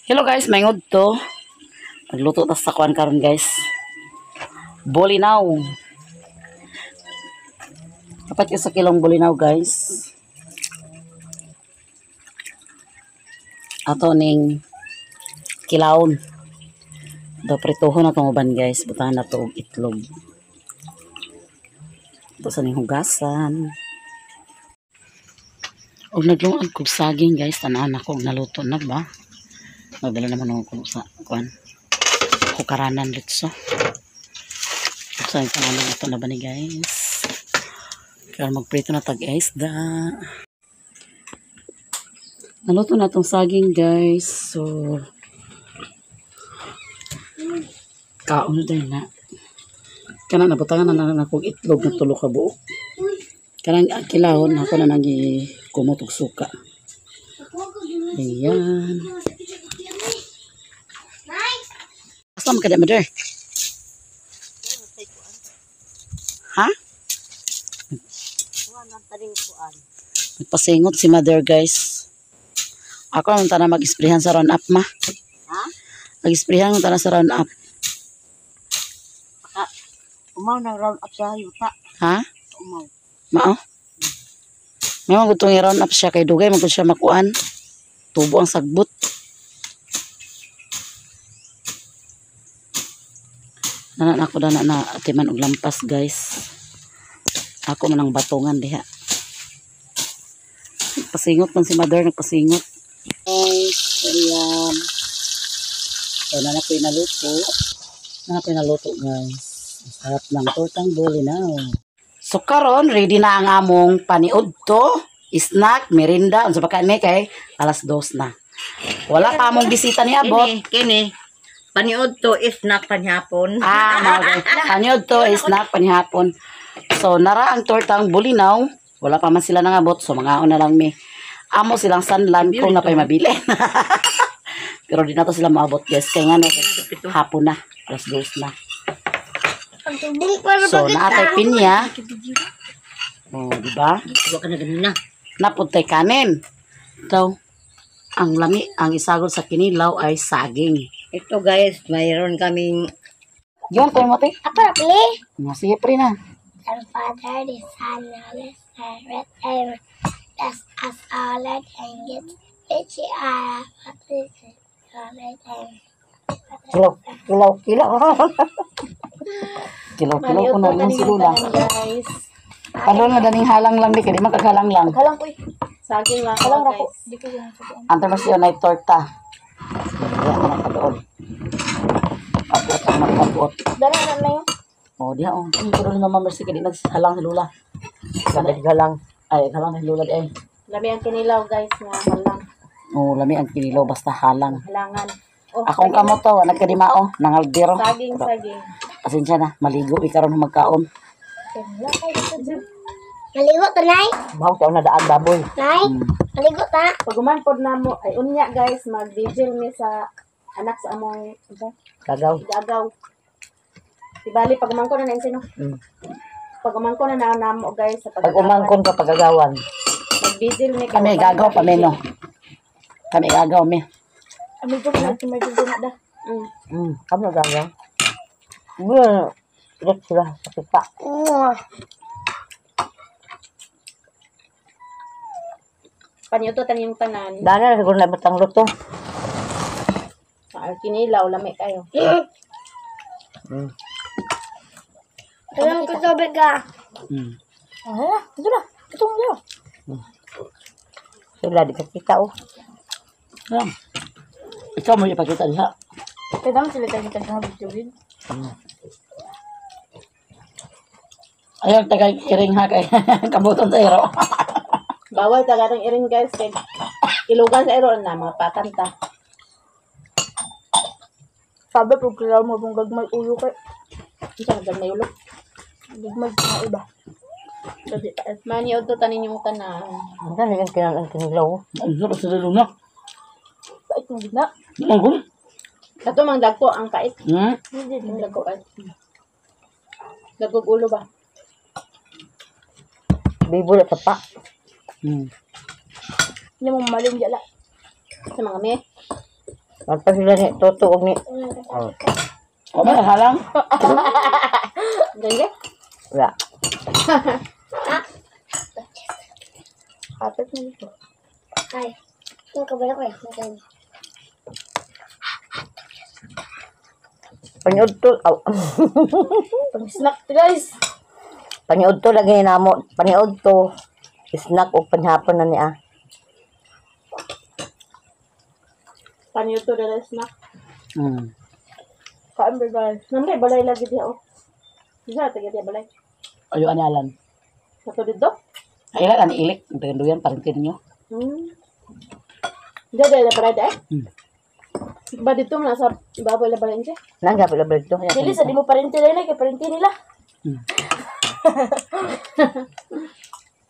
Hello guys, mayngod to. Nagluto tas sa kuan karon guys. Bolinaw. Dapat yung sa kilong bolinaw guys. Ato ning kilawon. Do prituhon na tong uban guys. Butahan na to og itlog. Ito sa ning hugasan. Og nagluag kog saging guys, tanan ako naluto na ba? Nagdala naman ako sa kuan. Kukaranan litso. So yung pangalan ito na ba ni guys? Kaya magprito na tag-isda. Naluto na itong saging guys. So kaon na din na. Kana nabutangan na akong itlog na tulo ka buo. Kanang kilahon ako na nagi kumot og suka. Ayan. Asa man kada mother? Ha? Nagpasingot si mother guys. Ako naman tana mag-isprehan sa round up ma. Ha? Mag-isprehan naman tana sa round up. Umaw na round up sa yuta. Ha? Umaw. Mao? May mga gutong i-round up siya kay dugay magud siya makuan. Tubo ang sagbot. Nanan ako na atiman og lampas guys. Ako man ang batongan diha. Pasingot man si mother, nagpasingot. Guys, ayan. So, na naluto guys. Sarap ng tortang bolinaw. So karon ready na ang among paniudto, snack, merinda, unsa pa kani kay alas 2 na. Wala pa among bisita ni abot. Kini. Paniod to snack panhapon. Paniudto, snack panihapon. So nara ang tortang bolinaw, wala pa man sila nangabot, so mangaon na lang mi. Amo silang sanlan kung napay mabili. Pero di na to sila maabot guys, kay nga hapon na, alas 2 na. So naatay pinya. Oh, di ba? Wa ka na ganina. Napuntay kanin. So ang lami, ang isagol sa kinilaw ay saging. Ito guys, mayroon kaming Yon, tayo mo tayo. Apa na pili? Sige, pre na. The Father, the Son, the Holy Spirit, and bless us all and get which are kilaw. Kilo ko na yung silula. Guys. Ano na daning halang lang di kaya di magkakalang lang. Halang ko eh. Saging lang Halang guys. rako. Di ko yung sabihin. Antar mas yun ay torta. Kaya anak ka doon. Kapot ang magkapot. Dala na na yun. O diha o. Hindi ko rin naman mersi kaya di naghalang silula. Halang. Ay, halang silula di ay. Lami ang kinilaw guys nga halang. O, lami ang kinilaw basta halang. Halangan. Oh, Akong kamo to, nagkadimao, nangaldiro. saging. Pasensya na, maligo ikaroon ng magkaon. Maligo ka, Nay? Bawo ka na daan baboy. Nay? Maligo ta? Pag umanpod na mo, ay unya guys, mag-vigil mi sa anak sa among Kagaw. gagaw. Ibali, pag umangko na sino? Pag umangko na namo guys sa Pag umangkon ka pagagawan. Mag-vigil mi. Kami gagaw pa meno. Kami gagaw mi. Ami ko na, may vigil na da. Kamo gagaw. Well, direct sila sa kita. Panyuto tan yung tanan. Dana na siguro na batang luto. Kinilaw, lami kayo. Alam ko tubig ka. Ito na. Itong nyo. Sila di ka kita oh. Alam. Ikaw mo ipakita diha. Kaya naman sila tayo ng video din. Ayun, taga-iring ha kay kabuton sa ero. Bawal tagatang irin guys. Kaya ilugan sa ero na mga patanta. Sabi po kailangan mo kung gagmay ulo kay. Isa na gagmay ulo. Gagmay na iba. Maniod to tanin yung tanan. Ang dami yung kinilaw. Ang sarap sa luna. Pait mo gina. Ang gum. Kato mang dagko ang kait. Hindi. Ang dagko kait. Dagkog ulo ba? Bibo na sa pa. Hindi mo maling jala. Sa mga me. Magpa sila ni Toto og ni. O ba, halang? Gaya. Wala. Kapit na dito. Ay, yung kabala ko yan. Paniod to. Aw. Pang-snack to, guys. Paniod to lagi namo. Paniod to. Snack o panhapon na niya. Panyo to dala snack. Kaan ba guys? Namay balay lagi diha oh. Isa taga diha balay. Ayo ani alan. Sato dito? Ay ilan ani ilik, ang taganduyan parintin niyo. Dada parada eh. Ba dito na sa ibabaw la balay siya. Nanga pala to. Dili sa di mo parinti lang kay parinti nila.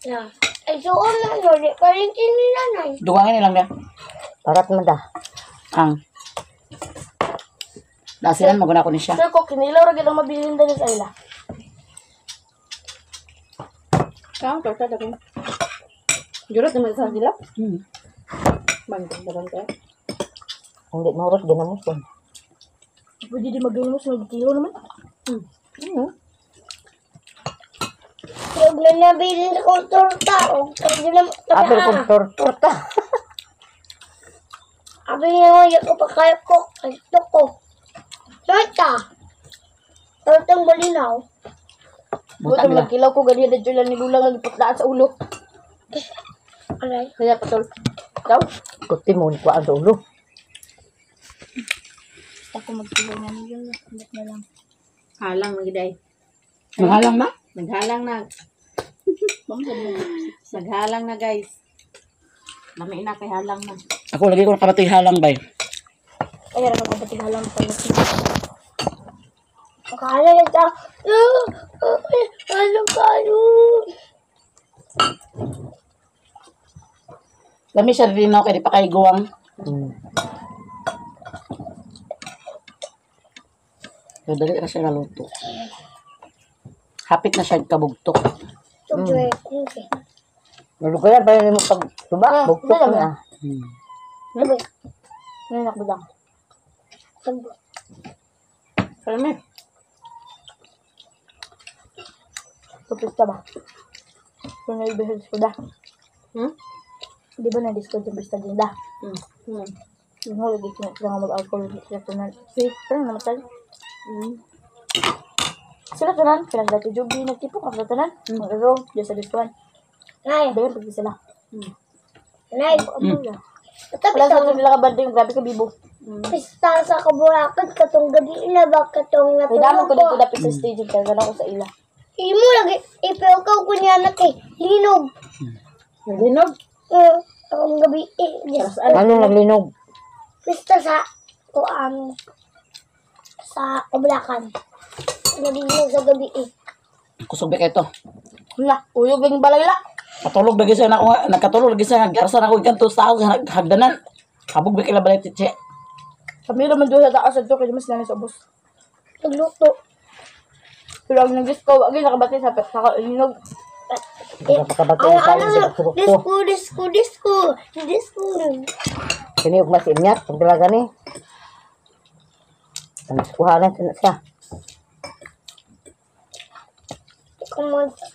Yeah. Ay, so, ano, Lord? Parintin nila na. Dugangin nilang niya. Parat man da. Ang. Nasilan mo guna ko ni siya. Sir ko kinilaw ra gid ang mabilin dali sa ila. Kang torta daging. Jurot naman sa sila. Bantay bantay. Hindi maurot ginamos ko. Pwede di magawin mo sa kilo naman. Huwag na nabilin ko torta. Huwag na Apel kong torta. Abi nga yung ko pakayap ko. Ito ko. Torta. Tortang balinaw. Buto magkilaw ko ganyan na dyan ni Lula nga giputlaan sa ulo. Alay. Kaya patol. Ikaw? Kuti mo ni kuan sa ulo. Ako magkilaw na niyo. Hindi na lang. Halang magiday. Nanghalang na? Naghalang na. Naghalang na guys. Lami na kay halang na. Ako lagi ko nakabatoy halang bay. Kaya rin ako pati halang pa. Akala na siya. Ano kayo? Lami siya rin ako kaya di pa kayo guwang. So, dali na siya naluto. Hapit na siya kabugtok. Tujoy ko. Lalo ko yan, paano mo pag tuba, buktok na. Sabi. Nanak ba lang? Sabi. Kalme. Pupista ba? Kung na-ibigay ko da. Di ba na-discount yung pista din da? Yung huli, di ko na mag-alcohol. Sila tunan. See? Parang namatay. Sila tunan. Kailan dati Joby nagtipok. Sila tunan. Mag-araw. Diyan sa discount. Nay. Bayan pag sila. Nay. Wala sa nila kabanding. Grabe ka, Bibo. Pista sa kaburakan. Katong gabi na ba? Katong May damang ko dito natulog ko. dapit sa stage. Kaya gano'n ko sa ila. Imo lagi. Ipeo ka kunya na kay. Linog. Nagdinog. Akong gabi. Anong naglinog? Pista sa sa kaburakan. Nalinog sa gabi Kusog ba kayo to? Wala. Uyog ang balay la. Katulog lagi siya na ako, nagkatulog lagi siya, nag-arsa na ako ikanto sa ako, hagdanan. Habog ba kayo balay titse? Kami naman doon sa taas ito. Kaya mas namin sa bus. Nagluto. Pero ang nag-disco, wag yung nakabati sa linog. Napakabato yung tayo sa surok ko. Disco. Kini yung mas inyat, pag talaga ni. Ang kuhanan siya.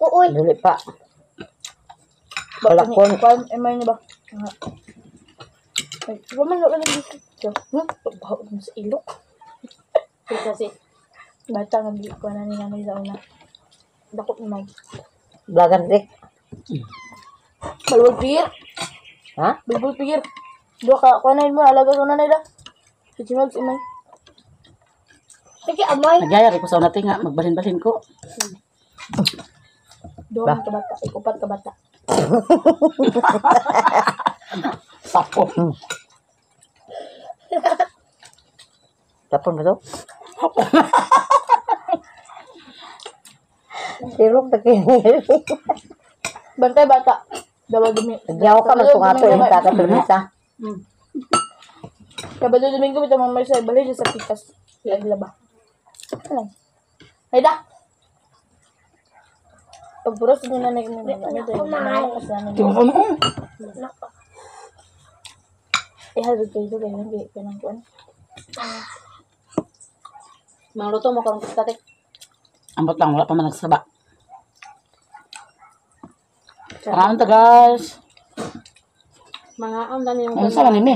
Uy. Duli pa. Balakon. Kwan, emay niya ba? Ay, diba man wala nag-disco? Pagbaho mo sa ilok. Kasi, bata nga di ko na nila sa una. Dakot naman. Blagan dik. Balwag pigir. Ha? Balwag pigir. Dua ka, kuanain mo, alaga ko na nila. Kasi mag imay. Kasi amay. Nagyayari ko sa una tinga, magbalhin-balhin ko. Dua ka bata, ikupat ka bata. Sapo. Tapon ba to? Sirok na kinili. Bantay bata. Dalawa dumi. Nagyaw ka, magtungato yung kakatulisa. Kabalo Domingo, ito mamay sa ibalay sa pikas. Laba. Ay da! Pag puros din na ano ito yung mga kasi namin. Tingnan ko mo. ihalog kayo ito kaya hindi pinangkuan. Mangluto mo karong kustatik. Ambot lang, wala pa man nagsaba. Parang to guys. Mga ang dami yung Ano sa kanimi?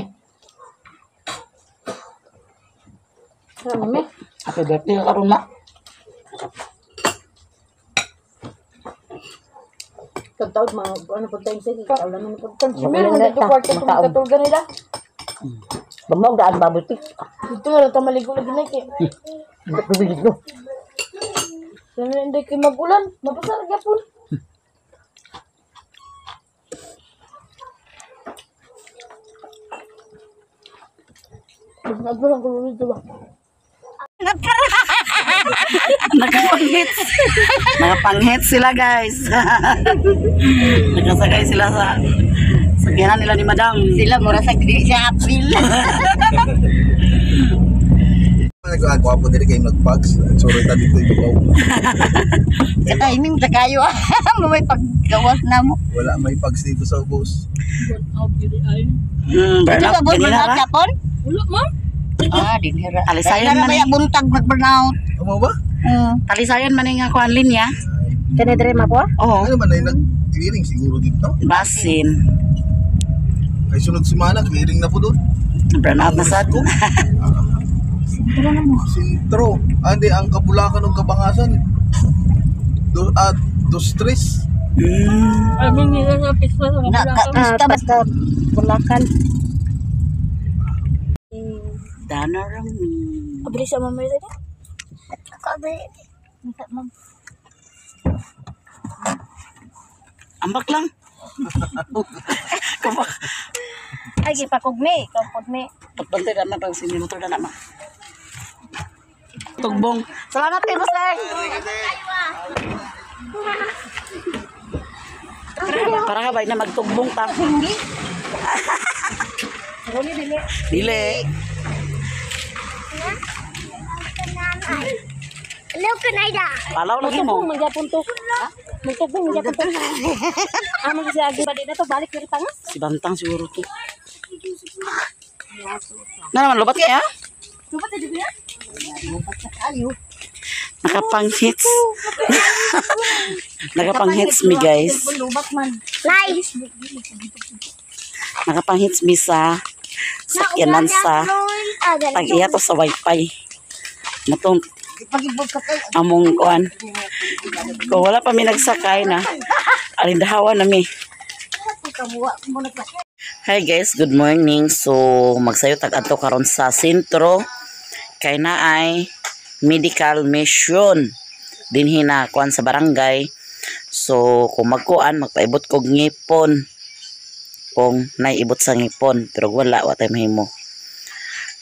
Marami. Happy birthday ka karon na. Kagtaod mga ano po tayo sige. Kaulan mo po tayo. Magaling na Dito ta, kwarto kung makaon. katulgan nila. Bamaw daan babutik. Dito na ito maligo lagi na kay. Bibilig no. Lalo na hindi kayo magulan. Mabasa lagi po. Nagbulang ko dito ba? Nakapanghits. Nakapanghits sila guys. Nakasakay sila sa sakyanan nila ni Madam. Sila mura sa April. Nagkakapo din kayo mag-bugs. Sorry ta dito ibabaw. Timing sa kayo. May paggawas na mo. Wala may bugs dito sa ubos. Burnout kanina ra. Japon? Wala ma'am. Dinhira. Alisayan man Kaya buntag mag-burnout. Ano ba? Alisayan man nga kuan linya. Kani dire ma po? Oo, Ano man ay nag-clearing siguro dito. basin. Kay sunod semana clearing na po doon. Burnout na sad. Sintro. Hindi ang Kabulakan ng Kabangasan. Dos tres. Amin nila sa pista sa Basta Bulacan. Danarami. Abri sa mamay tadi. Ambak lang. Kamu Ay gipakugmi, kapugmi. pagpantay na pang sinimutor na naman. Tugbong. Salamat kay Buseng. Para ka ba na magtugbong ta? Dili. Hello, Canada. Palaw lagi mo. Magyapon to. Magtubong magyapon to. Amo kasi agi ba na to balik diri tanga. Si Bantang siguro to. Na naman lubat kaya? Lupat na dito ya. Nakapang-hits. Nakapang-hits me guys. Lubat man. Nice. Nakapang-hits me sa sakyanan sa tag-iya to sa wifi. Natong among kuan. Kung wala pa mi nagsakay na, alindahawan na mi. Hi guys, good morning. So magsayo tag-adto karon sa sentro kay naay medical mission dinhi na kuan sa barangay. So kung magkuan magpaibot kog ngipon kung naibot sa ngipon pero wala tay mahimo.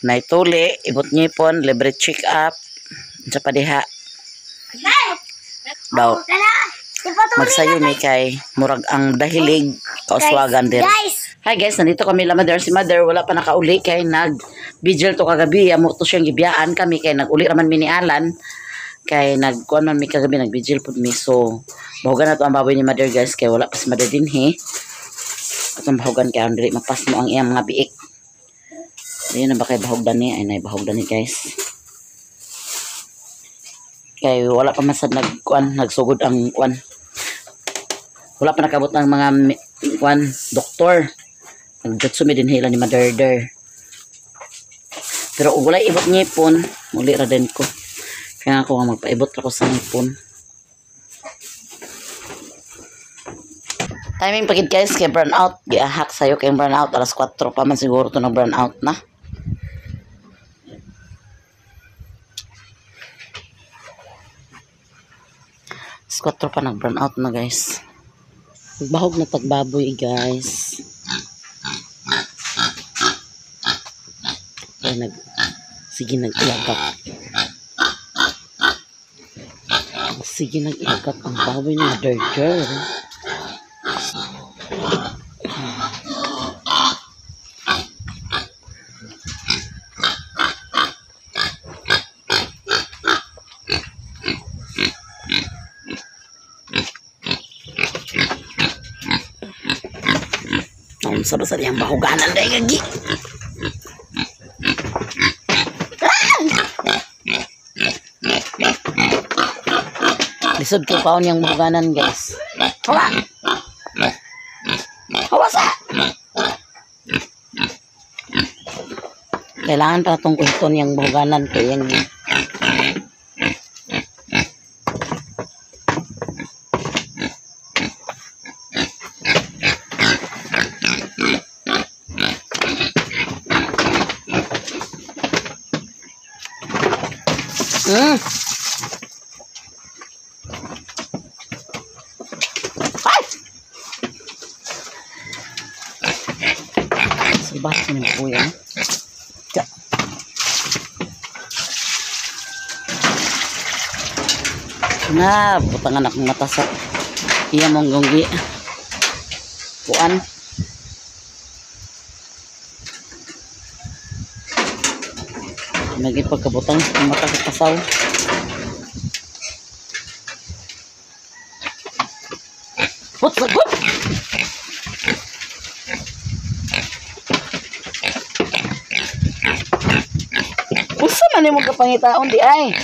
Naituli ibot ngipon, libre check up sa padiha. Daw magsayo mi kay murag ang dahilig kauswagan dir. Hi guys, nandito kami la mother si mother wala pa nakauli kay nag-vigil to kagabi amo to siyang gibiyaan kami kay nag-uli raman mi ni Alan kay nagkuan man mi kagabi nag-vigil pud mi. So bahugan na to ang baboy ni mother guys kay wala pa si mother dinhi. Atong bahugan kay Andre mapas mo ang iyang mga biik. Ayun na ba kay bahugdan ni ay nay bahugdan ni guys. Kay wala pa man sad nagkuan nagsugod ang kuan. Wala pa nakabot ng mga kuan doktor. Nagdatsumi din hila ni Maderder. Pero kung wala ibot ngipon, muli ra din ko. Kaya ako nga magpaibot ako sa ngipon. Timing pagid guys kay burnout. Giahak sayo kay burnout. Alas 4 pa man siguro to nag burnout na. Alas 4 pa nag burnout na guys. Nagbahog na tagbaboy guys. Kaya sige nag-ilagak. Sige nag-ilagak ang baboy ni Derger. Sa basa niyang bahuganan dahil gagi. Lisod ko paon yung buhuganan, guys. Hawa! Hawa sa! Kailangan pa itong kunton yung buhuganan ko. Yung Ay! Sabat sa mga kuya. Tiyak. Na, butangan akong mata sa iya mong gunggi. Puan. Nagipagkabutang sa mata sa kasaw. Put sa gut! Unsa man mo kapangitaon di ay?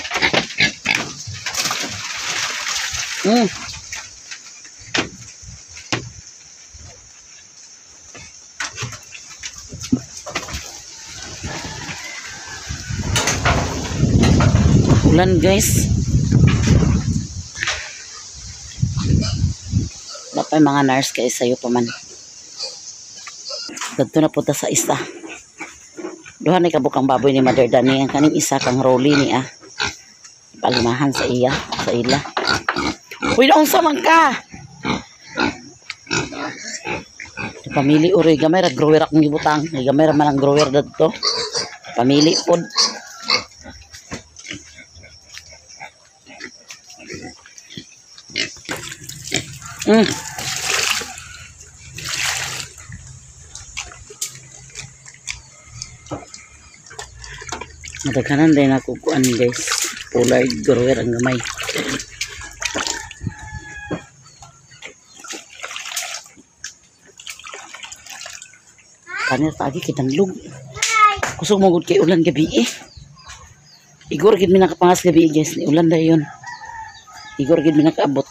Ulan guys. Dapat mga nurse kayo sa'yo pa man. Dito na punta sa isa. Duha ni kabukang baboy ni Mother Dani. Ang kaning isa kang rolly ni palimahan sa iya, sa ila. Uy, naunsa man ka? Pamili uri, gamay ra grower akong gibutang. Gamay ra man ang grower dito. Pamili pod. Madaghanan din ako kuan guys. Polar grower ang gamay. Kanir tagi kitanlog. Kusog mo gud kay ulan gabi Igor gid mi nakapangas gabi guys, ni ulan dayon. Igor gid mi nakaabot.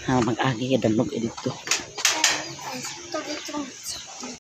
Ha mag-agi danlog dito.